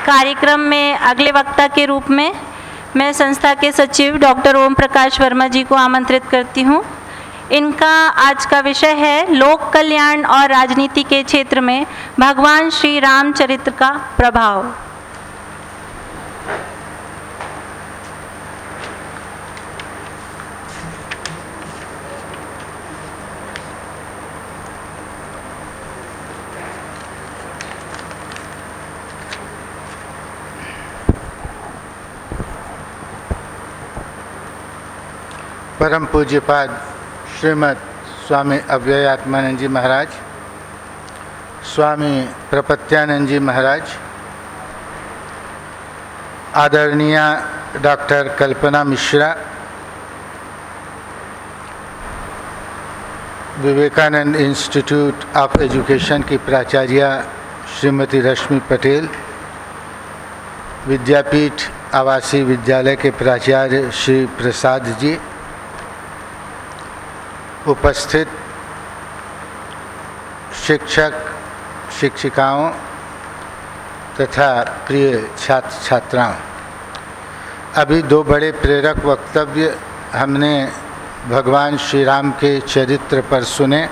कार्यक्रम में अगले वक्ता के रूप में मैं संस्था के सचिव डॉक्टर ओम प्रकाश वर्मा जी को आमंत्रित करती हूँ। इनका आज का विषय है लोक कल्याण और राजनीति के क्षेत्र में भगवान श्री रामचरित्र का प्रभाव। परम पूज्यपाद श्रीमद स्वामी अव्ययात्मानंद जी महाराज, स्वामी प्रपत्यानंद जी महाराज, आदरणीय doctor Kalpana Mishra, Vivekananda institute of education की प्राचार्य श्रीमती रश्मि पटेल, विद्यापीठ आवासीय विद्यालय के प्राचार्य श्री प्रसाद जी, उपस्थित शिक्षक शिक्षिकाओं तथा प्रिय छात्र छात्राओं, अभी दो बड़े प्रेरक वक्तव्य हमने भगवान श्री राम के चरित्र पर सुने।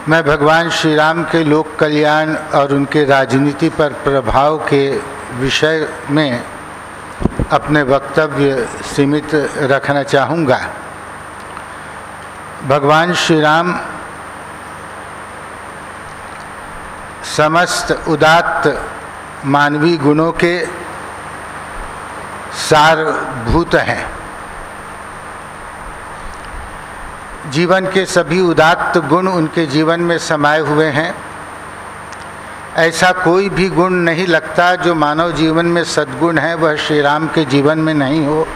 मैं भगवान श्री राम के लोक कल्याण और उनके राजनीति पर प्रभाव के विषय में अपने वक्तव्य सीमित रखना चाहूँगा। भगवान श्री राम समस्त उदात्त मानवीय गुणों के सारभूत हैं। जीवन के सभी उदात्त गुण उनके जीवन में समाये हुए हैं। ऐसा कोई भी गुण नहीं लगता जो मानव जीवन में सद्गुण है वह श्री राम के जीवन में नहीं हो।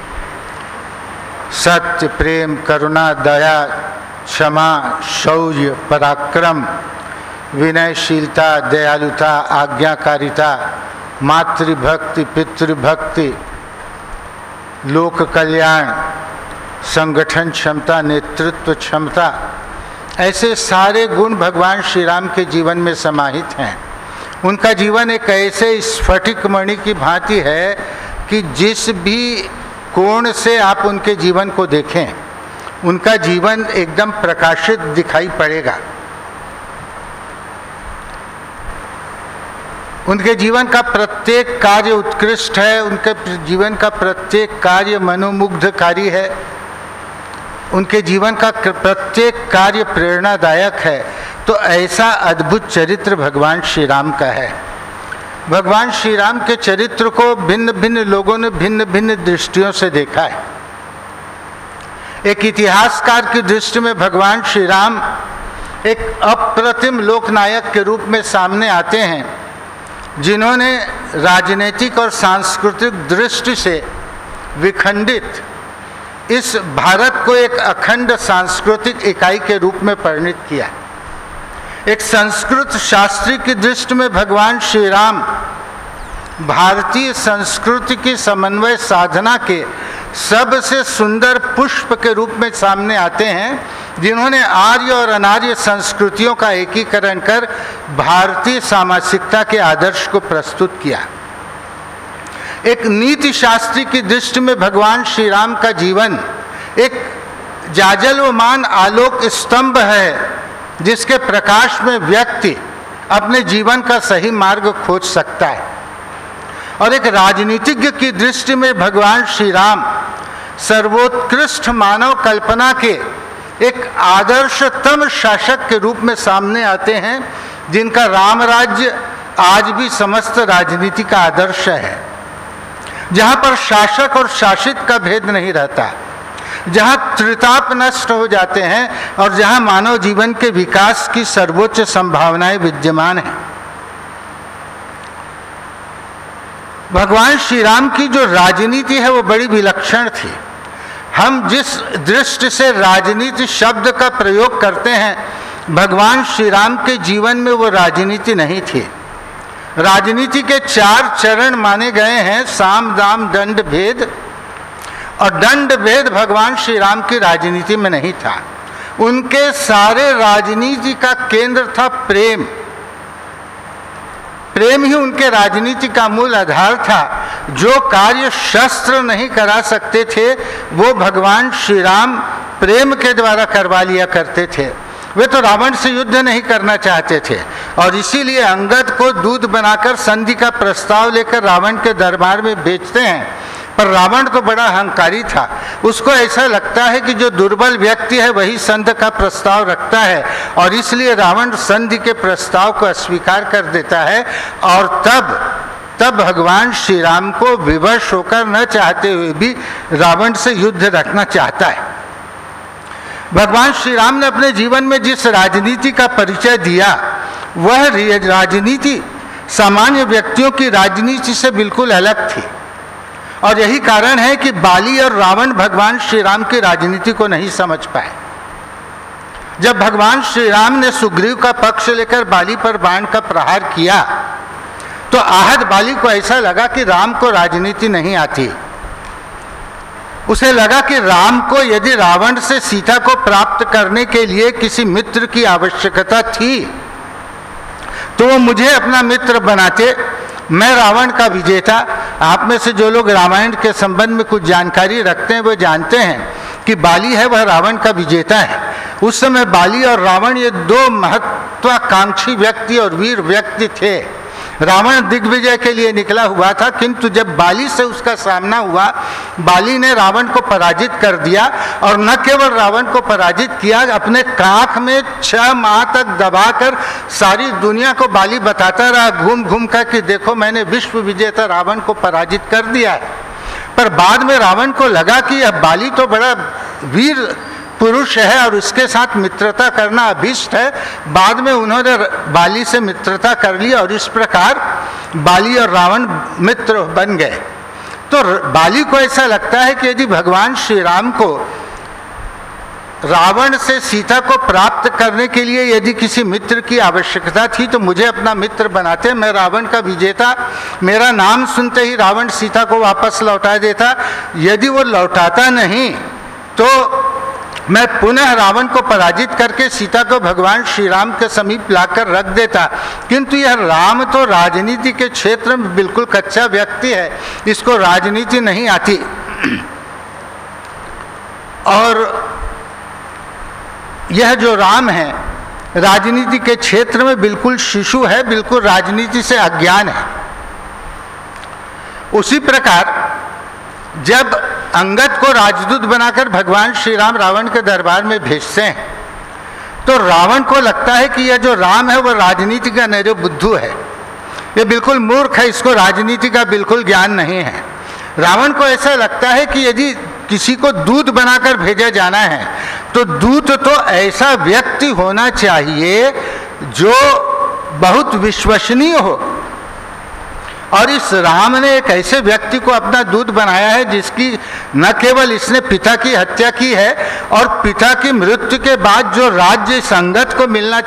सत्य, प्रेम, करुणा, दया, क्षमा, शौर्य, पराक्रम, विनयशीलता, दयालुता, आज्ञाकारिता, मातृभक्ति, पितृभक्ति, लोक कल्याण, संगठन क्षमता, नेतृत्व क्षमता, ऐसे सारे गुण भगवान श्री राम के जीवन में समाहित हैं। उनका जीवन एक ऐसे स्फटिक मणि की भांति है कि जिस भी कोण से आप उनके जीवन को देखें उनका जीवन एकदम प्रकाशित दिखाई पड़ेगा। उनके जीवन का प्रत्येक कार्य उत्कृष्ट है, उनके जीवन का प्रत्येक कार्य मनोमुग्धकारी है, उनके जीवन का प्रत्येक कार्य प्रेरणादायक है। तो ऐसा अद्भुत चरित्र भगवान श्री राम का है। भगवान श्री राम के चरित्र को भिन्न भिन्न लोगों ने भिन्न भिन्न दृष्टियों से देखा है। एक इतिहासकार की दृष्टि में भगवान श्री राम एक अप्रतिम लोकनायक के रूप में सामने आते हैं, जिन्होंने राजनीतिक और सांस्कृतिक दृष्टि से विखंडित इस भारत को एक अखंड सांस्कृतिक इकाई के रूप में परिणित किया। एक संस्कृत शास्त्री की दृष्टि में भगवान श्री राम भारतीय संस्कृति की समन्वय साधना के सबसे सुंदर पुष्प के रूप में सामने आते हैं, जिन्होंने आर्य और अनार्य संस्कृतियों का एकीकरण कर भारतीय सामाजिकता के आदर्श को प्रस्तुत किया। एक नीति शास्त्री की दृष्टि में भगवान श्री राम का जीवन एक जाजल्यमान आलोक स्तंभ है, जिसके प्रकाश में व्यक्ति अपने जीवन का सही मार्ग खोज सकता है। और एक राजनीतिज्ञ की दृष्टि में भगवान श्री राम सर्वोत्कृष्ट मानव कल्पना के एक आदर्शतम शासक के रूप में सामने आते हैं, जिनका राम राज्य आज भी समस्त राजनीति का आदर्श है, जहाँ पर शासक और शासित का भेद नहीं रहता, जहाँ त्रिताप नष्ट हो जाते हैं और जहाँ मानव जीवन के विकास की सर्वोच्च संभावनाएं विद्यमान हैं। भगवान श्री राम की जो राजनीति है वो बड़ी विलक्षण थी। हम जिस दृष्टि से राजनीति शब्द का प्रयोग करते हैं, भगवान श्री राम के जीवन में वो राजनीति नहीं थी। राजनीति के 4 चरण माने गए हैं, साम दाम दंड भेद, और दंड भेद भगवान श्री राम की राजनीति में नहीं था। उनके सारे राजनीति का केंद्र था प्रेम। प्रेम ही उनके राजनीति का मूल आधार था। जो कार्य शस्त्र नहीं करा सकते थे वो भगवान श्री राम प्रेम के द्वारा करवा लिया करते थे। वे तो रावण से युद्ध नहीं करना चाहते थे और इसीलिए अंगद को दूत बनाकर संधि का प्रस्ताव लेकर रावण के दरबार में भेजते हैं। पर रावण तो बड़ा अहंकारी था, उसको ऐसा लगता है कि जो दुर्बल व्यक्ति है वही संधि का प्रस्ताव रखता है और इसलिए रावण संधि के प्रस्ताव को अस्वीकार कर देता है और तब भगवान श्री राम को विवश होकर न चाहते हुए भी रावण से युद्ध रखना चाहता है। भगवान श्री राम ने अपने जीवन में जिस राजनीति का परिचय दिया वह राजनीति सामान्य व्यक्तियों की राजनीति से बिल्कुल अलग थी और यही कारण है कि बाली और रावण भगवान श्री राम की राजनीति को नहीं समझ पाए। जब भगवान श्री राम ने सुग्रीव का पक्ष लेकर बाली पर बाण का प्रहार किया तो आहत बाली को ऐसा लगा कि राम को राजनीति नहीं आती। उसे लगा कि राम को यदि रावण से सीता को प्राप्त करने के लिए किसी मित्र की आवश्यकता थी तो वो मुझे अपना मित्र बनाते, मैं रावण का विजेता। आप में से जो लोग रामायण के संबंध में कुछ जानकारी रखते हैं वो जानते हैं कि बाली है वह रावण का विजेता है। उस समय बाली और रावण ये दो महत्वाकांक्षी व्यक्ति और वीर व्यक्ति थे। रावण दिग्विजय के लिए निकला हुआ था, किंतु जब बाली से उसका सामना हुआ बाली ने रावण को पराजित कर दिया और न केवल रावण को पराजित किया, अपने काख में 6 माह तक दबाकर सारी दुनिया को बाली बताता रहा घूम घूम कर कि देखो मैंने विश्व विजेता रावण को पराजित कर दिया है। पर बाद में रावण को लगा कि अब बाली तो बड़ा वीर पुरुष है और उसके साथ मित्रता करना अभीष्ट है। बाद में उन्होंने बाली से मित्रता कर ली और इस प्रकार बाली और रावण मित्र बन गए। तो बाली को ऐसा लगता है कि यदि भगवान श्री राम को रावण से सीता को प्राप्त करने के लिए यदि किसी मित्र की आवश्यकता थी तो मुझे अपना मित्र बनाते, मैं रावण का विजेता, मेरा नाम सुनते ही रावण सीता को वापस लौटा देता। यदि वो लौटाता नहीं तो मैं पुनः रावण को पराजित करके सीता को भगवान श्री राम के समीप लाकर रख देता। किंतु यह राम तो राजनीति के क्षेत्र में बिल्कुल कच्चा व्यक्ति है, इसको राजनीति नहीं आती और यह जो राम है राजनीति के क्षेत्र में बिल्कुल शिशु है, बिल्कुल राजनीति से अज्ञान है। उसी प्रकार जब अंगद को राजदूत बनाकर भगवान श्री राम रावण के दरबार में भेजते हैं तो रावण को लगता है कि यह जो राम है वह राजनीति का निर्बुद्धू है, यह बिल्कुल मूर्ख है, इसको राजनीति का बिल्कुल ज्ञान नहीं है। रावण को ऐसा लगता है कि यदि किसी को दूत बनाकर भेजा जाना है तो दूत तो ऐसा व्यक्ति होना चाहिए जो बहुत विश्वसनीय हो और इस राम ने एक ऐसे व्यक्ति को अपना दूत बनाया है जिसकी न केवल इसने पिता की हत्या की है और पिता की मृत्यु के बाद जो राज्य इस अंगद को मिलना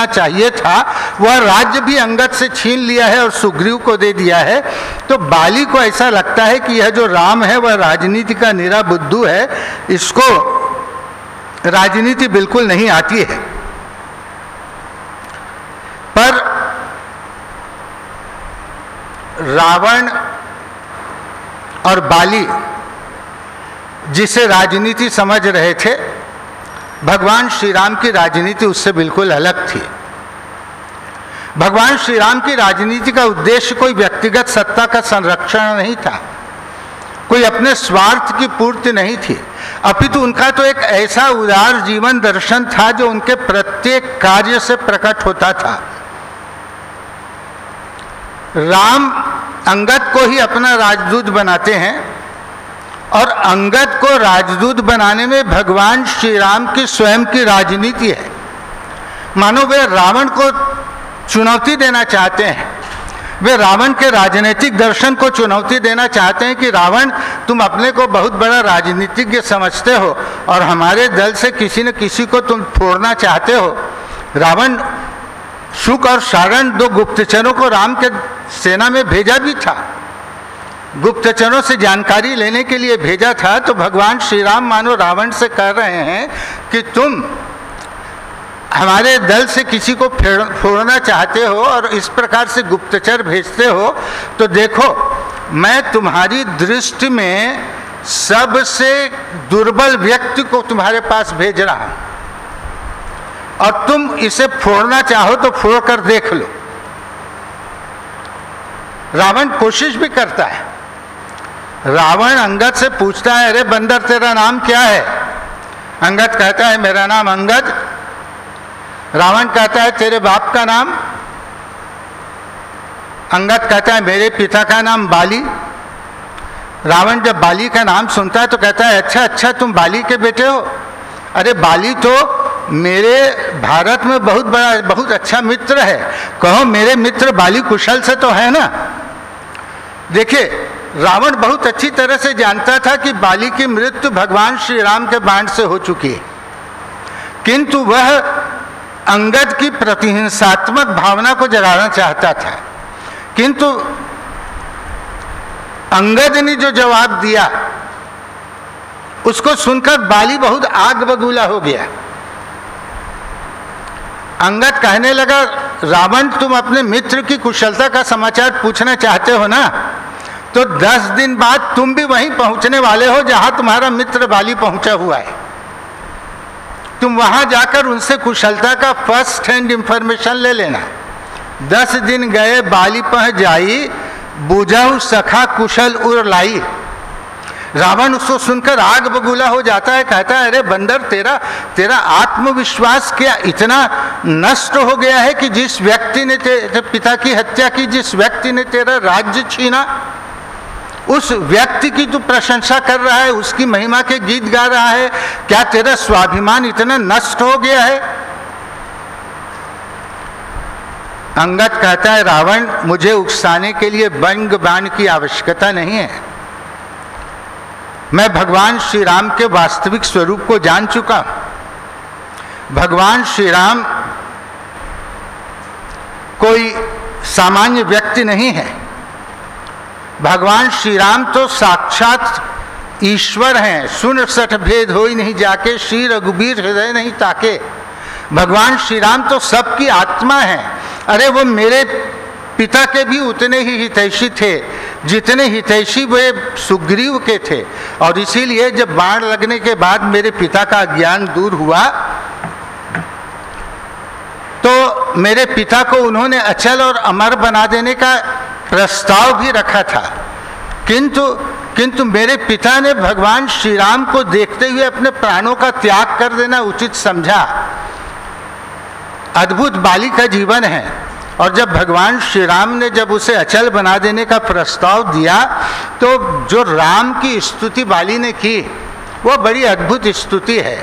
चाहिए था वह राज्य भी अंगद से छीन लिया है और सुग्रीव को दे दिया है। तो बाली को ऐसा लगता है कि यह जो राम है वह राजनीति का निरा बुद्धू है, इसको राजनीति बिल्कुल नहीं आती है। पर रावण और बाली जिसे राजनीति समझ रहे थे, भगवान श्री राम की राजनीति उससे बिल्कुल अलग थी। भगवान श्री राम की राजनीति का उद्देश्य कोई व्यक्तिगत सत्ता का संरक्षण नहीं था, कोई अपने स्वार्थ की पूर्ति नहीं थी, अपितु उनका तो एक ऐसा उदार जीवन दर्शन था जो उनके प्रत्येक कार्य से प्रकट होता था। राम अंगद को ही अपना राजदूत बनाते हैं और अंगद को राजदूत बनाने में भगवान श्री राम की स्वयं की राजनीति है। मानो वे रावण को चुनौती देना चाहते हैं, वे रावण के राजनीतिक दर्शन को चुनौती देना चाहते हैं कि रावण तुम अपने को बहुत बड़ा राजनीतिज्ञ समझते हो और हमारे दल से किसी न किसी को तुम फोड़ना चाहते हो। रावण शुक और सारण 2 गुप्तचरों को राम के सेना में भेजा भी था, गुप्तचरों से जानकारी लेने के लिए भेजा था। तो भगवान श्री राम मानो रावण से कह रहे हैं कि तुम हमारे दल से किसी को फोड़ना चाहते हो और इस प्रकार से गुप्तचर भेजते हो, तो देखो मैं तुम्हारी दृष्टि में सबसे दुर्बल व्यक्ति को तुम्हारे पास भेज रहा हूं और तुम इसे फोड़ना चाहो तो फोड़ कर देख लो। रावण कोशिश भी करता है। रावण अंगद से पूछता है, अरे बंदर तेरा नाम क्या है? अंगद कहता है, मेरा नाम अंगद। रावण कहता है, तेरे बाप का नाम? अंगद कहता है, मेरे पिता का नाम बाली। रावण जब बाली का नाम सुनता है तो कहता है, अच्छा अच्छा तुम बाली के बेटे हो? अरे बाली तो मेरे भारत में बहुत अच्छा मित्र है, कहो मेरे मित्र बाली कुशल से तो है ना। देखिए, रावण बहुत अच्छी तरह से जानता था कि बाली की मृत्यु भगवान श्री राम के बाण से हो चुकी है, किंतु वह अंगद की प्रतिहिंसात्मक भावना को जगाना चाहता था। किंतु अंगद ने जो जवाब दिया उसको सुनकर बाली बहुत आग बबूला हो गया। अंगद कहने लगा, रावण तुम अपने मित्र की कुशलता का समाचार पूछना चाहते हो ना, तो 10 दिन बाद तुम भी वहीं पहुंचने वाले हो जहां तुम्हारा मित्र बाली पहुंचा हुआ है। तुम वहां जाकर उनसे कुशलता का फर्स्ट हैंड इंफॉर्मेशन ले लेना। 10 दिन गए, बाली पहुंच जाई, बुझाऊ सखा कुशल उर लाई। रावण उसको सुनकर आग बबूला हो जाता है, कहता है, अरे बंदर तेरा आत्मविश्वास क्या इतना नष्ट हो गया है कि जिस व्यक्ति ने तेरे पिता की हत्या की, जिस व्यक्ति ने तेरा राज्य छीना, उस व्यक्ति की तू प्रशंसा कर रहा है, उसकी महिमा के गीत गा रहा है? क्या तेरा स्वाभिमान इतना नष्ट हो गया है? अंगद कहता है, रावण मुझे उकसाने के लिए व्यंग बाण की आवश्यकता नहीं है। मैं भगवान श्री राम के वास्तविक स्वरूप को जान चुका हूं। भगवान श्री राम कोई सामान्य व्यक्ति नहीं है। भगवान श्री राम तो साक्षात ईश्वर हैं। सुन सठ भेद होई नहीं जाके, श्री रघुबीर हृदय नहीं ताके। भगवान श्री राम तो सबकी आत्मा है। अरे वो मेरे पिता के भी उतने ही हितैषी थे जितने हितैषी वे सुग्रीव के थे, और इसीलिए जब बाण लगने के बाद मेरे पिता का ज्ञान दूर हुआ तो मेरे पिता को उन्होंने अचल और अमर बना देने का प्रस्ताव भी रखा था। किंतु मेरे पिता ने भगवान श्री राम को देखते हुए अपने प्राणों का त्याग कर देना उचित समझा। अद्भुत बाली का जीवन है, और जब भगवान श्री राम ने जब उसे अचल बना देने का प्रस्ताव दिया तो जो राम की स्तुति बाली ने की वो बड़ी अद्भुत स्तुति है।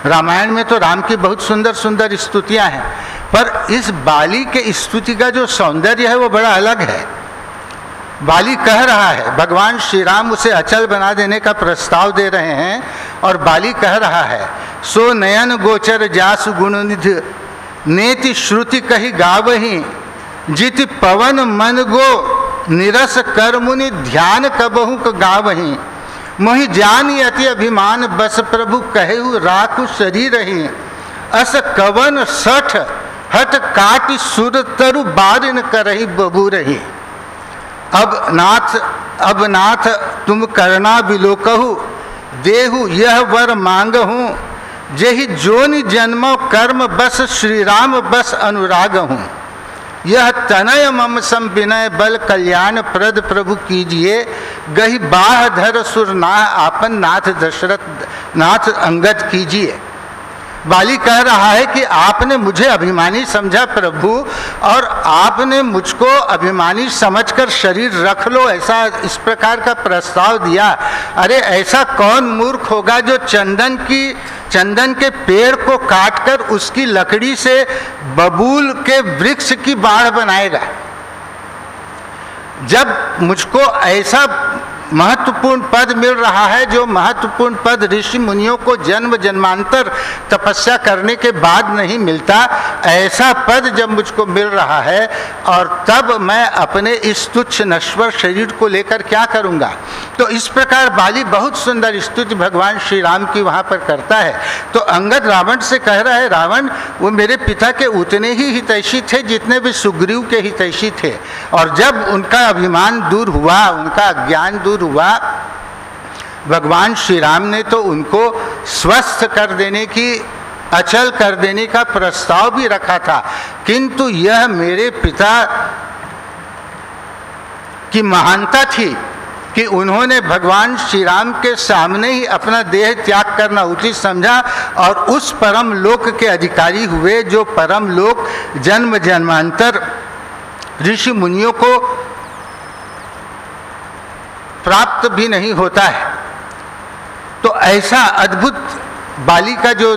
रामायण में तो राम की बहुत सुंदर सुंदर स्तुतियां हैं, पर इस बाली के स्तुति का जो सौंदर्य है वो बड़ा अलग है। बाली कह रहा है, भगवान श्री राम उसे अचल बना देने का प्रस्ताव दे रहे हैं, और बाली कह रहा है, सो नयन गोचर जासु गुणनिधि नेति श्रुति कही गावही, जिति पवन मन गो निरस कर मुनि ध्यान कबहु क गावही, मोहि जानी अति अभिमान बस प्रभु कहु राखु शरीर ही, अस कवन सठ हट काटि सुर तरु बारिन करही बबू रही। अब नाथ तुम करना बिलोकहु, देहु यह वर मांगहूँ, जेहि जोनि जन्मो कर्म बस श्री राम बस अनुराग हूँ। यह तनय मम सम विनय बल कल्याण प्रद प्रभु कीजिए, गही बाह धर सुर नाह आपन नाथ दशरथ नाथ अंगद कीजिए। बाली कह रहा है कि आपने मुझे अभिमानी समझा प्रभु, और आपने मुझको अभिमानी समझकर शरीर रख लो ऐसा इस प्रकार का प्रस्ताव दिया। अरे ऐसा कौन मूर्ख होगा जो चंदन के पेड़ को काटकर उसकी लकड़ी से बबूल के वृक्ष की बाढ़ बनाएगा। जब मुझको ऐसा महत्वपूर्ण पद मिल रहा है, जो महत्वपूर्ण पद ऋषि मुनियों को जन्म जन्मांतर तपस्या करने के बाद नहीं मिलता, ऐसा पद जब मुझको मिल रहा है, और तब मैं अपने इस तुच्छ नश्वर शरीर को लेकर क्या करूँगा। तो इस प्रकार बाली बहुत सुंदर स्तुति भगवान श्री राम की वहाँ पर करता है। तो अंगद रावण से कह रहा है, रावण वो मेरे पिता के उतने ही हितैषी थे जितने भी सुग्रीव के हितैषी थे, और जब उनका अभिमान दूर हुआ, उनका ज्ञान दूर हुआ, भगवान श्री राम ने तो उनको स्वस्थ कर देने की, अचल कर देने का प्रस्ताव भी रखा था, किंतु यह मेरे पिता की महानता थी कि उन्होंने भगवान श्री राम के सामने ही अपना देह त्याग करना उचित समझा और उस परम लोक के अधिकारी हुए, जो परम लोक जन्म जन्मांतर ऋषि मुनियों को प्राप्त भी नहीं होता है। तो ऐसा अद्भुत बाली का जो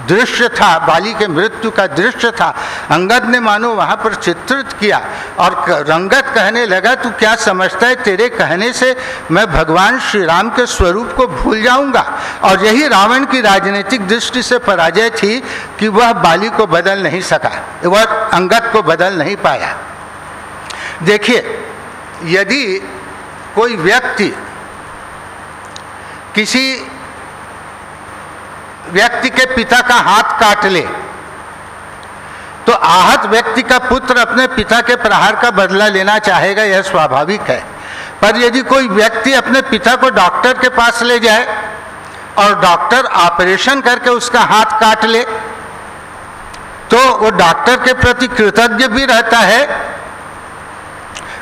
दृश्य था, बाली के मृत्यु का दृश्य था, अंगद ने मानो वहाँ पर चित्रित किया। और रंगत कहने लगा, तू क्या समझता है, तेरे कहने से मैं भगवान श्री राम के स्वरूप को भूल जाऊंगा। और यही रावण की राजनीतिक दृष्टि से पराजय थी कि वह बाली को बदल नहीं सका, वह अंगद को बदल नहीं पाया। देखिए, यदि कोई व्यक्ति किसी व्यक्ति के पिता का हाथ काट ले, तो आहत व्यक्ति का पुत्र अपने पिता के प्रहार का बदला लेना चाहेगा, यह स्वाभाविक है। पर यदि कोई व्यक्ति अपने पिता को डॉक्टर के पास ले जाए और डॉक्टर ऑपरेशन करके उसका हाथ काट ले, तो वो डॉक्टर के प्रति कृतज्ञ भी रहता है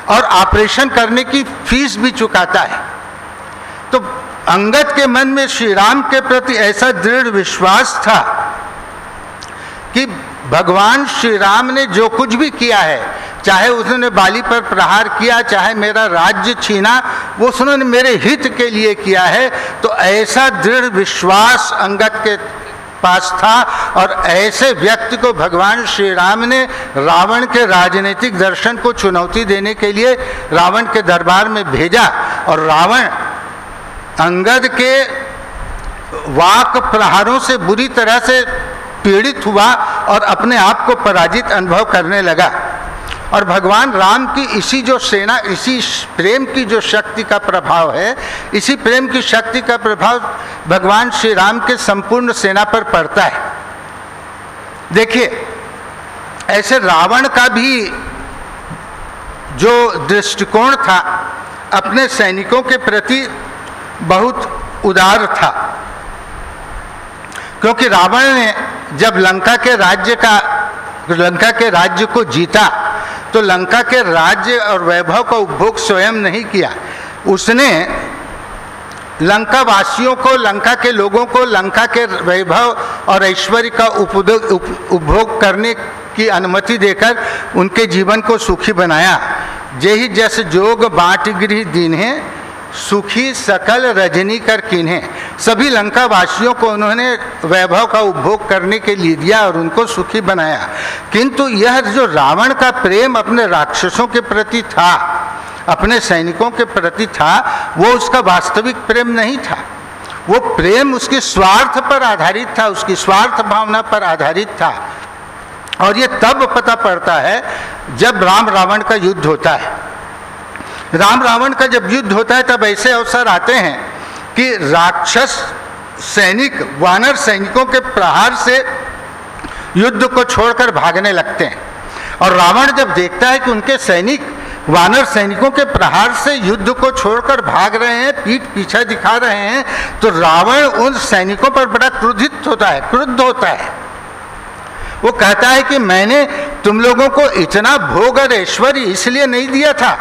और ऑपरेशन करने की फीस भी चुकाता है। तो अंगद के मन में श्री राम के प्रति ऐसा दृढ़ विश्वास था कि भगवान श्री राम ने जो कुछ भी किया है, चाहे उसने बाली पर प्रहार किया, चाहे मेरा राज्य छीना, वो उसने मेरे हित के लिए किया है। तो ऐसा दृढ़ विश्वास अंगद के पास था, और ऐसे व्यक्ति को भगवान श्री राम ने रावण के राजनीतिक दर्शन को चुनौती देने के लिए रावण के दरबार में भेजा। और रावण अंगद के वाक प्रहारों से बुरी तरह से पीड़ित हुआ और अपने आप को पराजित अनुभव करने लगा। और भगवान राम की इसी जो सेना, इसी प्रेम की जो शक्ति का प्रभाव है, इसी प्रेम की शक्ति का प्रभाव भगवान श्री राम के संपूर्ण सेना पर पड़ता है। देखिए, ऐसे रावण का भी जो दृष्टिकोण था अपने सैनिकों के प्रति बहुत उदार था, क्योंकि रावण ने जब लंका के राज्य को जीता, तो लंका के राज्य और वैभव का उपभोग स्वयं नहीं किया, उसने लंका वासियों को, लंका के लोगों को लंका के वैभव और ऐश्वर्य का उपभोग करने की अनुमति देकर उनके जीवन को सुखी बनाया। जेहि जस जोग बाट गृह दीन्हे, सुखी सकल रजनी कर कीन्हे। सभी लंका वासियों को उन्होंने वैभव का उपभोग करने के लिए दिया और उनको सुखी बनाया। किंतु यह जो रावण का प्रेम अपने राक्षसों के प्रति था, अपने सैनिकों के प्रति था, वो उसका वास्तविक प्रेम नहीं था। वो प्रेम उसके स्वार्थ पर आधारित था, उसकी स्वार्थ भावना पर आधारित था। और ये तब पता पड़ता है जब राम रावण का युद्ध होता है। राम रावण का जब युद्ध होता है तब ऐसे अवसर आते हैं कि राक्षस सैनिक वानर सैनिकों के प्रहार से युद्ध को छोड़कर भागने लगते हैं। और रावण जब देखता है कि उनके सैनिक वानर सैनिकों के प्रहार से युद्ध को छोड़कर भाग रहे हैं, पीठ पीछा दिखा रहे हैं, तो रावण उन सैनिकों पर बड़ा क्रुद्ध होता है। वो कहता है कि मैंने तुम लोगों को इतना भोग और ऐश्वर्य इसलिए नहीं दिया था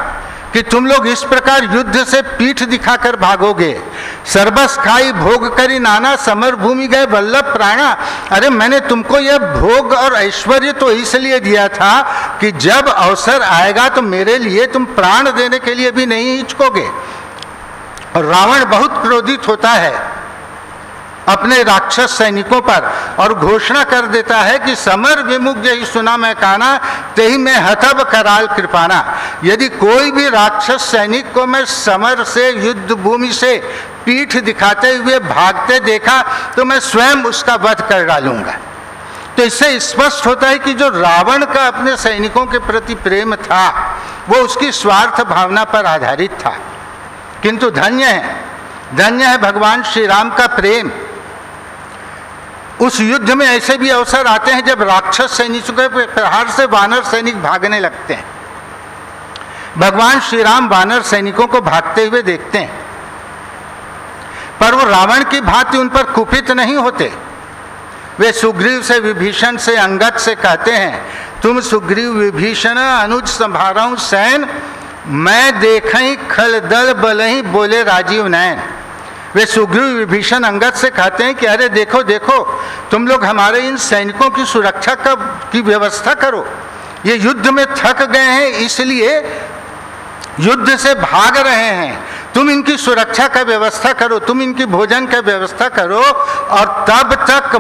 कि तुम लोग इस प्रकार युद्ध से पीठ दिखाकर भागोगे। सर्वस खाई भोग करी नाना, समर भूमि गए वल्लभ प्राणा। अरे मैंने तुमको यह भोग और ऐश्वर्य तो इसलिए दिया था कि जब अवसर आएगा तो मेरे लिए तुम प्राण देने के लिए भी नहीं हिचकोगे। और रावण बहुत क्रोधित होता है अपने राक्षस सैनिकों पर और घोषणा कर देता है कि समर विमुख जही सुना मैं काना, तेही में हतब कराल कृपाना। यदि कोई भी राक्षस सैनिक को मैं समर से, युद्ध भूमि से पीठ दिखाते हुए भागते देखा तो मैं स्वयं उसका वध कर डालूंगा। तो इससे स्पष्ट होता है कि जो रावण का अपने सैनिकों के प्रति प्रेम था वो उसकी स्वार्थ भावना पर आधारित था। किंतु धन्य है भगवान श्री राम का प्रेम। उस युद्ध में ऐसे भी अवसर आते हैं जब राक्षस सैनिकों के प्रहार से वानर सैनिक भागने लगते हैं। भगवान श्री राम वानर सैनिकों को भागते हुए देखते हैं, पर वो रावण की भांति उन पर कुपित नहीं होते। वे सुग्रीव से, विभीषण से, अंगद से कहते हैं, तुम सुग्रीव विभीषण अनुज संभारऊ सैन, मैं देखई खल दल बलहि बोले राजीव नैन। वे सुग्रीव विभीषण अंगद से कहते हैं कि अरे देखो देखो, तुम लोग हमारे इन सैनिकों की सुरक्षा की व्यवस्था करो। ये युद्ध में थक गए हैं इसलिए युद्ध से भाग रहे हैं, तुम इनकी सुरक्षा का व्यवस्था करो, तुम इनकी भोजन का व्यवस्था करो, और तब तक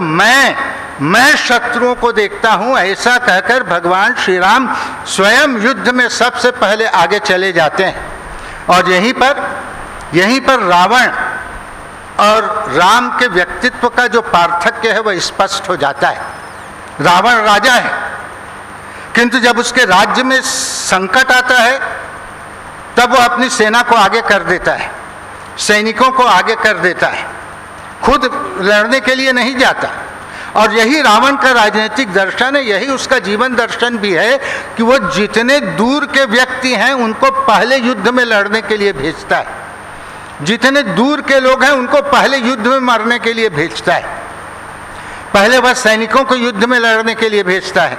मैं शत्रुओं को देखता हूं। ऐसा कहकर भगवान श्री राम स्वयं युद्ध में सबसे पहले आगे चले जाते हैं। और यहीं पर रावण और राम के व्यक्तित्व का जो पार्थक्य है वह स्पष्ट हो जाता है। रावण राजा है, किंतु जब उसके राज्य में संकट आता है तब वो अपनी सेना को आगे कर देता है, सैनिकों को आगे कर देता है, खुद लड़ने के लिए नहीं जाता। और यही रावण का राजनीतिक दर्शन है, यही उसका जीवन दर्शन भी है कि वो जितने दूर के व्यक्ति हैं उनको पहले युद्ध में लड़ने के लिए भेजता है, जितने दूर के लोग हैं उनको पहले युद्ध में मरने के लिए भेजता है। पहले वह सैनिकों को युद्ध में लड़ने के लिए भेजता है,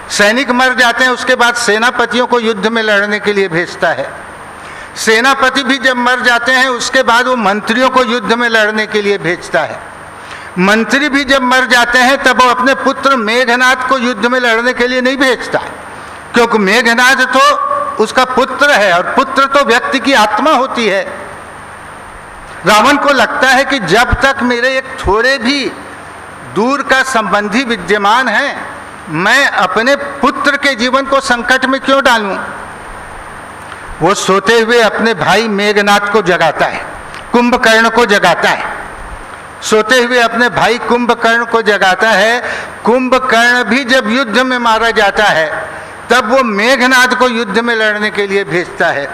सैनिक मर जाते हैं उसके बाद सेनापतियों को युद्ध में लड़ने के लिए भेजता है। सेनापति भी जब मर जाते हैं उसके बाद वो मंत्रियों को युद्ध में लड़ने के लिए भेजता है। मंत्री भी जब मर जाते हैं तब वो अपने पुत्र मेघनाद को युद्ध में लड़ने के लिए नहीं भेजता, क्योंकि मेघनाद तो उसका पुत्र है और पुत्र तो व्यक्ति की आत्मा होती है। रावण को लगता है कि जब तक मेरे एक थोड़े भी दूर का संबंधी विद्यमान है, मैं अपने पुत्र के जीवन को संकट में क्यों डालूं। वो सोते हुए अपने भाई मेघनाद को जगाता है, कुंभकर्ण को जगाता है, सोते हुए अपने भाई कुंभकर्ण को जगाता है। कुंभकर्ण भी जब युद्ध में मारा जाता है तब वो मेघनाद को युद्ध में लड़ने के लिए भेजता है,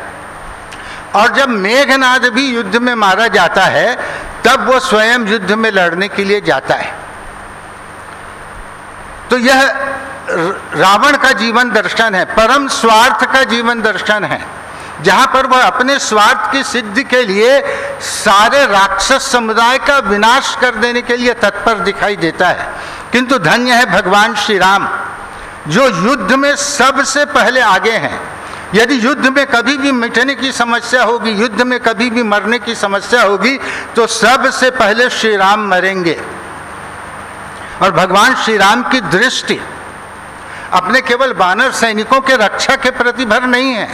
और जब मेघनाद भी युद्ध में मारा जाता है तब वो स्वयं युद्ध में लड़ने के लिए जाता है। तो यह रावण का जीवन दर्शन है, परम स्वार्थ का जीवन दर्शन है, जहां पर वह अपने स्वार्थ की सिद्धि के लिए सारे राक्षस समुदाय का विनाश कर देने के लिए तत्पर दिखाई देता है। किंतु धन्य है भगवान श्री राम जो युद्ध में सबसे पहले आगे हैं। यदि युद्ध में कभी भी मिटने की समस्या होगी, युद्ध में कभी भी मरने की समस्या होगी, तो सबसे पहले श्री राम मरेंगे। और भगवान श्री राम की दृष्टि अपने केवल वानर सैनिकों के रक्षा के प्रति भर नहीं है,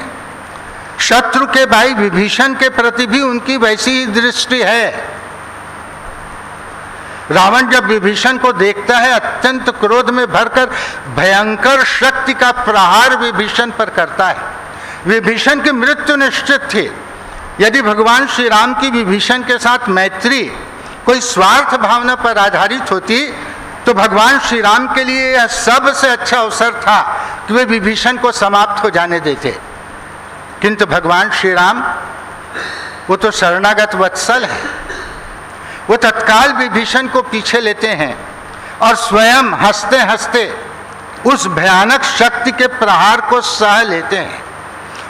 शत्रु के भाई विभीषण के प्रति भी उनकी वैसी ही दृष्टि है। रावण जब विभीषण को देखता है अत्यंत क्रोध में भरकर भयंकर शक्ति का प्रहार विभीषण पर करता है। विभीषण की मृत्यु निश्चित थी। यदि भगवान श्री राम की विभीषण के साथ मैत्री कोई स्वार्थ भावना पर आधारित होती तो भगवान श्री राम के लिए यह सबसे अच्छा अवसर था कि वे विभीषण को समाप्त हो जाने देते। किंतु भगवान श्री राम वो तो शरणागत वत्सल है, वो तत्काल विभीषण को पीछे लेते हैं और स्वयं हंसते हंसते उस भयानक शक्ति के प्रहार को सह लेते हैं।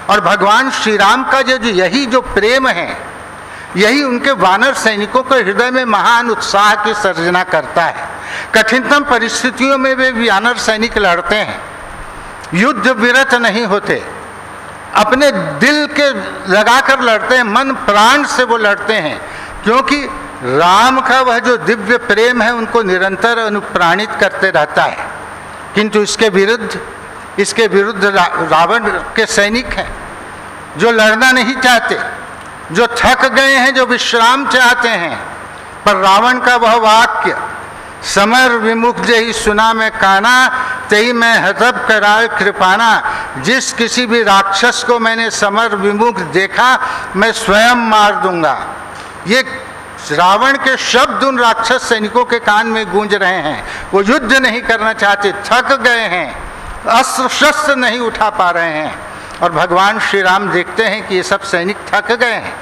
और भगवान श्री राम का यही जो प्रेम है, यही उनके वानर सैनिकों के हृदय में महान उत्साह की सर्जना करता है। कठिनतम परिस्थितियों में वे वानर सैनिक लड़ते हैं, युद्ध विरत नहीं होते, अपने दिल के लगाकर लड़ते हैं, मन प्राण से वो लड़ते हैं, क्योंकि राम का वह जो दिव्य प्रेम है उनको निरंतर अनुप्राणित करते रहता है। किंतु इसके विरुद्ध रावण के सैनिक हैं जो लड़ना नहीं चाहते, जो थक गए हैं, जो विश्राम चाहते हैं, पर रावण का वह वाक्य, समर विमुख जही सुना मैं काना, तही मैं हतब कराल कृपाना, जिस किसी भी राक्षस को मैंने समर विमुख देखा मैं स्वयं मार दूंगा। ये रावण के शब्द उन राक्षस सैनिकों के कान में गूंज रहे हैं। वो युद्ध नहीं करना चाहते, थक गए हैं, अस्त्र शस्त्र नहीं उठा पा रहे हैं। और भगवान श्री राम देखते हैं कि ये सब सैनिक थक गए हैं,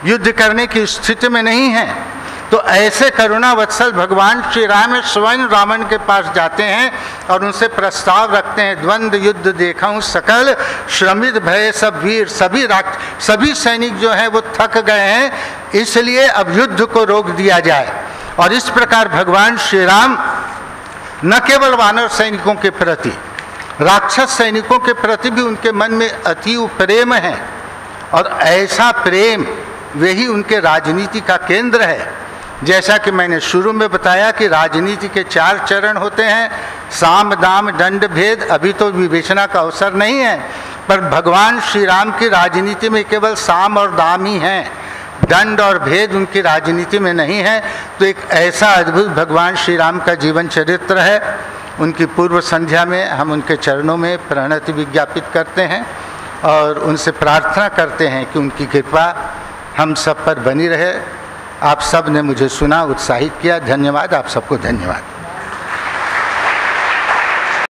युद्ध करने की स्थिति में नहीं हैं। तो ऐसे करुणा वत्सल भगवान श्री राम स्वयं रावण के पास जाते हैं और उनसे प्रस्ताव रखते हैं, द्वंद्व युद्ध देखा सकल श्रमित भय सब वीर, सभी सैनिक जो हैं वो थक गए हैं, इसलिए अब युद्ध को रोक दिया जाए। और इस प्रकार भगवान श्री राम न केवल वानर सैनिकों के प्रति, राक्षस सैनिकों के प्रति भी उनके मन में अतीव प्रेम है। और ऐसा प्रेम वही उनके राजनीति का केंद्र है। जैसा कि मैंने शुरू में बताया कि राजनीति के 4 चरण होते हैं, साम दाम दंड भेद। अभी तो विवेचना का अवसर नहीं है, पर भगवान श्री राम की राजनीति में केवल साम और दाम ही हैं, दंड और भेद उनकी राजनीति में नहीं है। तो एक ऐसा अद्भुत भगवान श्री राम का जीवन चरित्र है। उनकी पूर्व संध्या में हम उनके चरणों में प्रणति विज्ञापित करते हैं और उनसे प्रार्थना करते हैं कि उनकी कृपा हम सब पर बनी रहे। आप सब ने मुझे सुना, उत्साहित किया। धन्यवाद, आप सबको धन्यवाद।